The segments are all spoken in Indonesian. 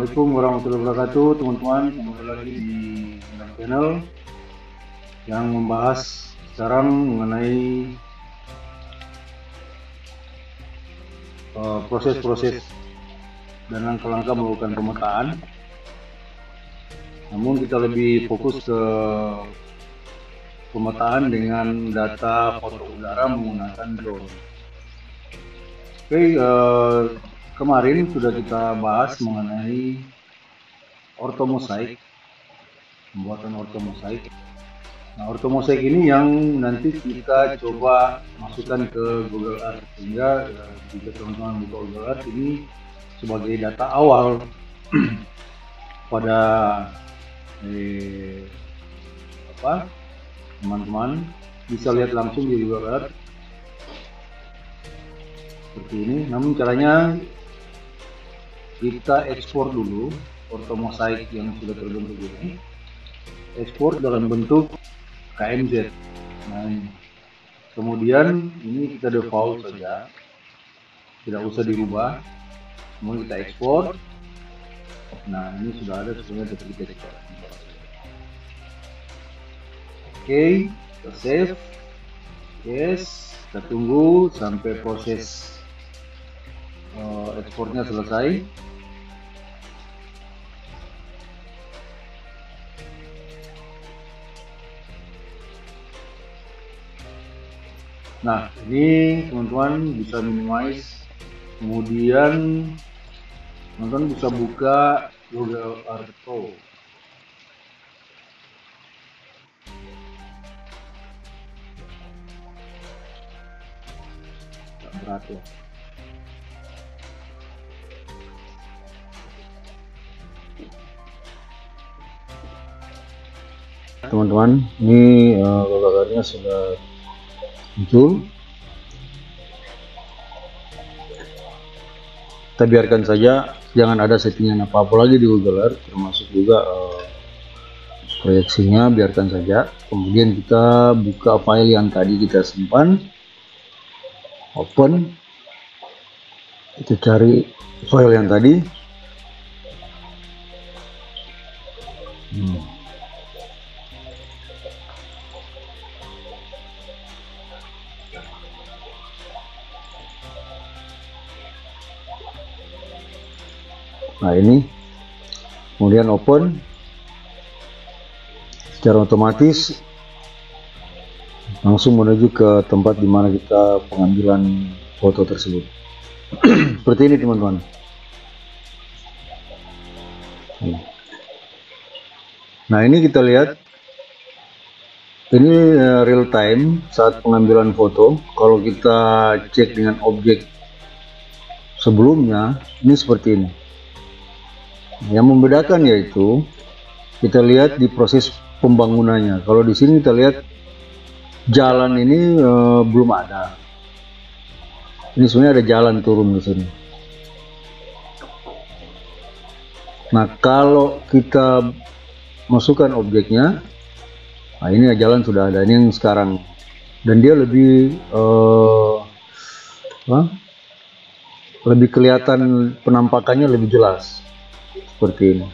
Assalamualaikum warahmatullahi wabarakatuh, teman-teman. Kembali lagi di channel yang membahas sekarang mengenai proses-proses dan langkah-langkah melakukan pemetaan. Namun kita lebih fokus ke pemetaan dengan data foto udara menggunakan drone. Oke, kemarin sudah kita bahas mengenai ortomosaik, pembuatan ortomosaik. Nah, ortomosaik ini yang nanti kita coba masukkan ke Google Earth, sehingga jika teman-teman buka Google Earth ini sebagai data awal pada teman-teman bisa lihat langsung di Google Earth seperti ini. Namun caranya kita ekspor dulu ortomosaik yang sudah terbentuk ini, ekspor dalam bentuk KMZ. Nah, kemudian ini kita default saja, tidak usah dirubah. Kemudian kita ekspor. Nah, ini sudah ada sebenarnya kita ekspor. Oke, kita save. Yes, kita tunggu sampai proses ekspornya selesai. Nah, ini teman-teman bisa minimize, kemudian teman-teman bisa buka Google Earth Pro. Tak berat ya. Teman-teman, ini Google Earth-nya sudah muncul. Kita biarkan saja, jangan ada settingan apa-apa lagi di Google Earth, termasuk juga proyeksinya, biarkan saja. Kemudian kita buka file yang tadi kita simpan, open, kita cari file yang tadi. Nah, ini kemudian open, secara otomatis langsung menuju ke tempat di mana kita pengambilan foto tersebut. Seperti ini teman-teman. Nah, ini kita lihat, ini real time saat pengambilan foto. Kalau kita cek dengan objek sebelumnya, ini seperti ini. Yang membedakan yaitu kita lihat di proses pembangunannya. Kalau di sini kita lihat jalan ini belum ada. Ini sebenarnya ada jalan turun di sini. Nah, kalau kita masukkan objeknya, nah ini jalan sudah ada. Ini yang sekarang, dan dia lebih lebih kelihatan, penampakannya lebih jelas. Seperti ini.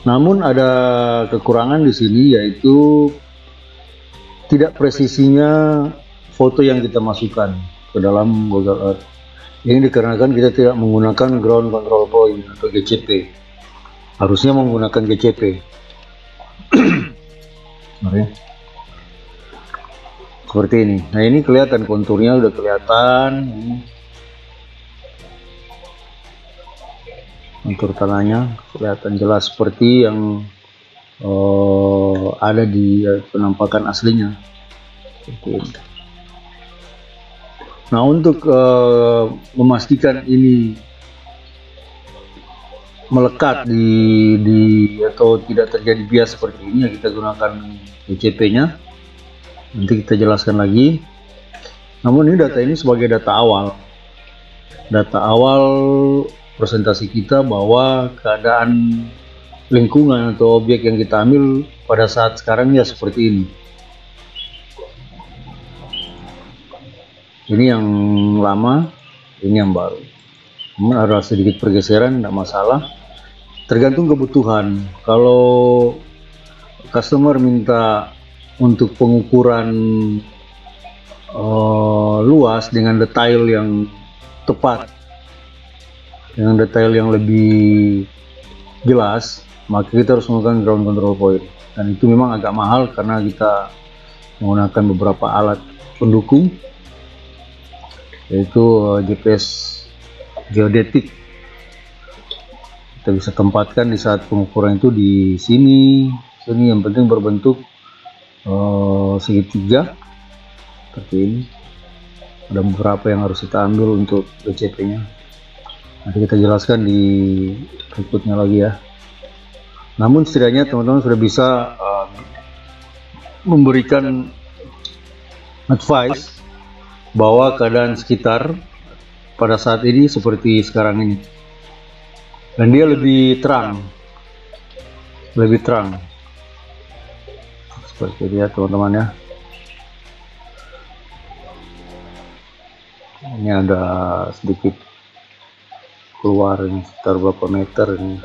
Namun ada kekurangan di sini, yaitu tidak presisinya foto yang kita masukkan ke dalam Google Earth. Ini dikarenakan kita tidak menggunakan ground control point atau GCP. Harusnya menggunakan GCP. Seperti ini. Nah, ini kelihatan konturnya, udah kelihatan. Kontur tanahnya kelihatan jelas seperti yang ada di penampakan aslinya. Nah, untuk memastikan ini melekat di atau tidak terjadi bias seperti ini, ya kita gunakan GCP-nya. Nanti kita jelaskan lagi. Namun ini data ini sebagai data awal. Data awal presentasi kita bahwa keadaan lingkungan atau objek yang kita ambil pada saat sekarang ya seperti ini. Ini yang lama, ini yang baru. Ada sedikit pergeseran, tidak masalah. Tergantung kebutuhan. Kalau customer minta untuk pengukuran luas dengan detail yang tepat, dengan detail yang lebih jelas, maka kita harus menggunakan ground control point. Dan itu memang agak mahal karena kita menggunakan beberapa alat pendukung, yaitu GPS geodetik. Kita bisa tempatkan di saat pengukuran itu di sini yang penting berbentuk segitiga seperti ini. Ada beberapa yang harus kita ambil untuk BCP-nya. Nanti kita jelaskan di berikutnya lagi ya. Namun setidaknya teman-teman sudah bisa memberikan advice bahwa keadaan sekitar pada saat ini seperti sekarang ini, dan dia lebih terang seperti dia teman-teman ya. Ini ada sedikit keluar ini, sekitar berapa meter ini.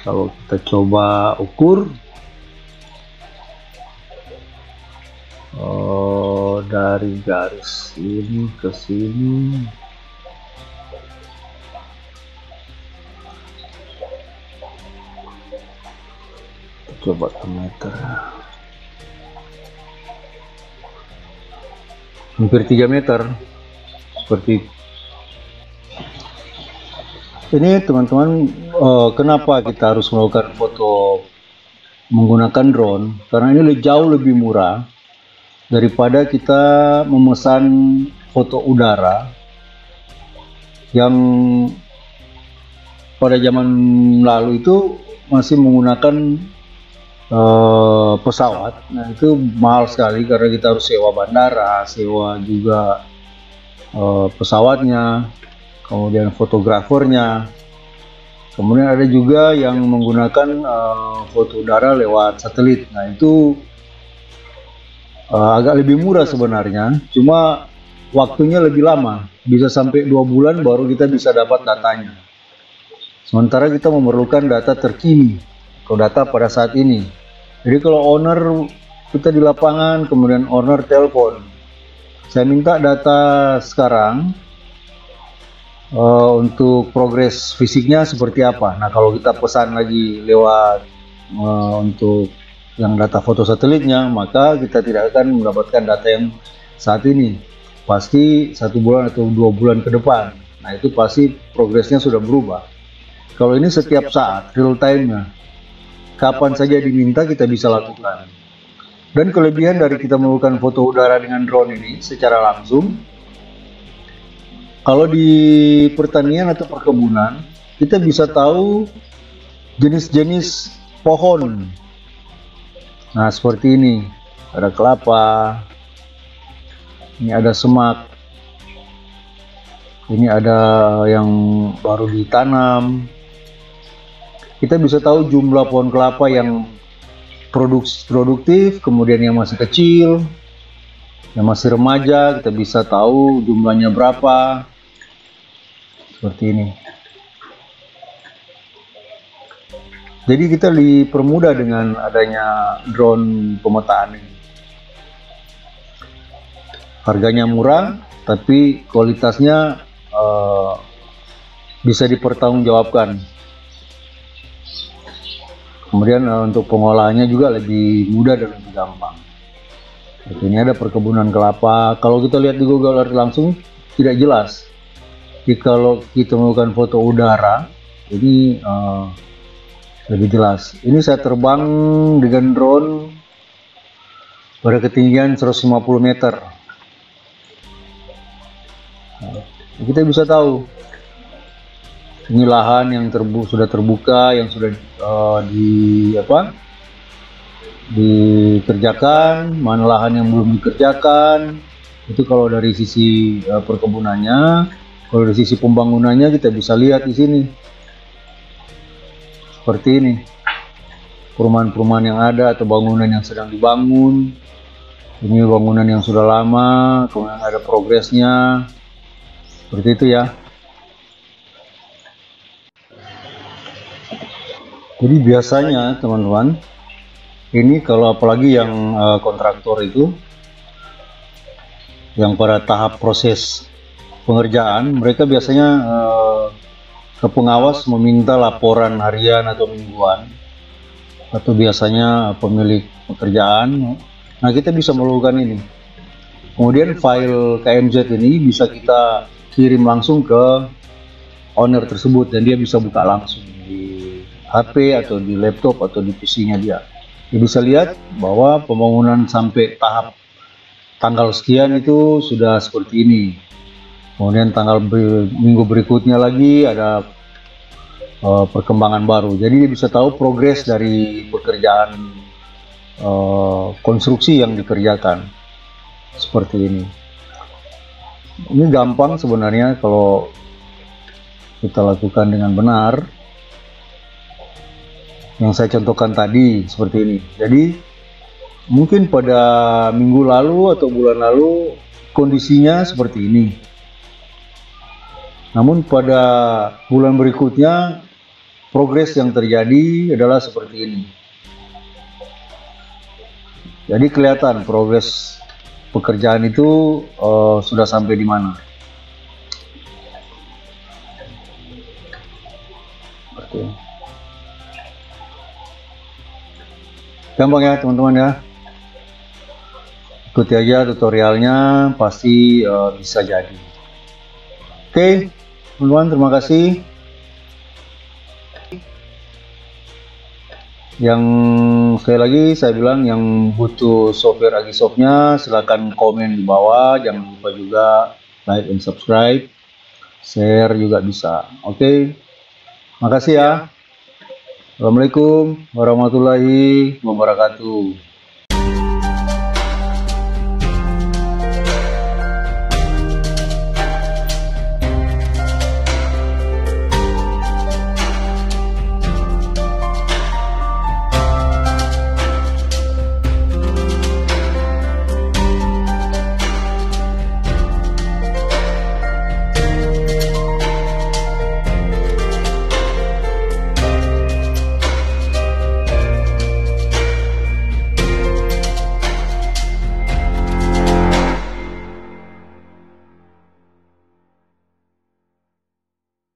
Kalau kita coba ukur dari garis ini ke sini, coba ke meter, hampir 3 meter seperti ini teman-teman. Kenapa kita harus melakukan foto menggunakan drone? Karena ini jauh lebih murah daripada kita memesan foto udara yang pada zaman lalu itu masih menggunakan pesawat. Nah, itu mahal sekali karena kita harus sewa bandara, sewa juga pesawatnya, kemudian fotografernya. Kemudian ada juga yang menggunakan foto udara lewat satelit. Nah, itu agak lebih murah sebenarnya, cuma waktunya lebih lama, bisa sampai 2 bulan baru kita bisa dapat datanya. Sementara kita memerlukan data terkini atau data pada saat ini. Jadi kalau owner kita di lapangan, kemudian owner telepon, saya minta data sekarang untuk progres fisiknya seperti apa. Nah, kalau kita pesan lagi lewat untuk yang data foto satelitnya, maka kita tidak akan mendapatkan data yang saat ini. Pasti 1 bulan atau 2 bulan ke depan. Nah, itu pasti progresnya sudah berubah. Kalau ini setiap saat, real time-nya, kapan saja diminta kita bisa lakukan. Dan kelebihan dari kita melakukan foto udara dengan drone ini secara langsung, kalau di pertanian atau perkebunan, kita bisa tahu jenis-jenis pohon. Nah, seperti ini, ada kelapa, ini ada semak, ini ada yang baru ditanam. Kita bisa tahu jumlah pohon kelapa yang produktif, kemudian yang masih kecil, yang masih remaja, kita bisa tahu jumlahnya berapa, seperti ini. Jadi kita dipermudah dengan adanya drone pemetaan ini. Harganya murah, tapi kualitasnya bisa dipertanggungjawabkan. Kemudian untuk pengolahannya juga lebih mudah dan lebih gampang. Ini ada perkebunan kelapa. Kalau kita lihat di Google Earth langsung tidak jelas. Jadi kalau kita melakukan foto udara, ini lebih jelas. Ini saya terbang dengan drone pada ketinggian 150 meter. Nah, kita bisa tahu ini lahan yang sudah terbuka, yang sudah dikerjakan, mana lahan yang belum dikerjakan. Itu kalau dari sisi perkebunannya. Kalau dari sisi pembangunannya kita bisa lihat di sini. Seperti ini, perumahan-perumahan yang ada atau bangunan yang sedang dibangun. Ini bangunan yang sudah lama, kemudian ada progresnya, seperti itu ya. Jadi biasanya teman-teman, ini kalau apalagi yang kontraktor itu, yang pada tahap proses pengerjaan, mereka biasanya ke pengawas meminta laporan harian atau mingguan, atau biasanya pemilik pekerjaan. Nah, kita bisa melakukan ini. Kemudian file KMZ ini bisa kita kirim langsung ke owner tersebut dan dia bisa buka langsung di HP atau di laptop atau di PC-nya dia. Dia bisa lihat bahwa pembangunan sampai tahap tanggal sekian itu sudah seperti ini. Kemudian minggu berikutnya lagi ada perkembangan baru. Jadi dia bisa tahu progres dari pekerjaan konstruksi yang dikerjakan. Seperti ini. Ini gampang sebenarnya kalau kita lakukan dengan benar. Yang saya contohkan tadi seperti ini. Jadi mungkin pada minggu lalu atau bulan lalu kondisinya seperti ini. Namun pada bulan berikutnya progres yang terjadi adalah seperti ini. Jadi kelihatan progres pekerjaan itu sudah sampai di mana. Oke. Gampang ya teman-teman ya. Ikuti aja tutorialnya, pasti bisa jadi. Oke, teman-teman, terima kasih. Yang sekali lagi saya bilang, yang butuh software Agisoft-nya silahkan komen di bawah. Jangan lupa juga like and subscribe, share juga bisa. Oke, makasih ya. Assalamualaikum warahmatullahi wabarakatuh.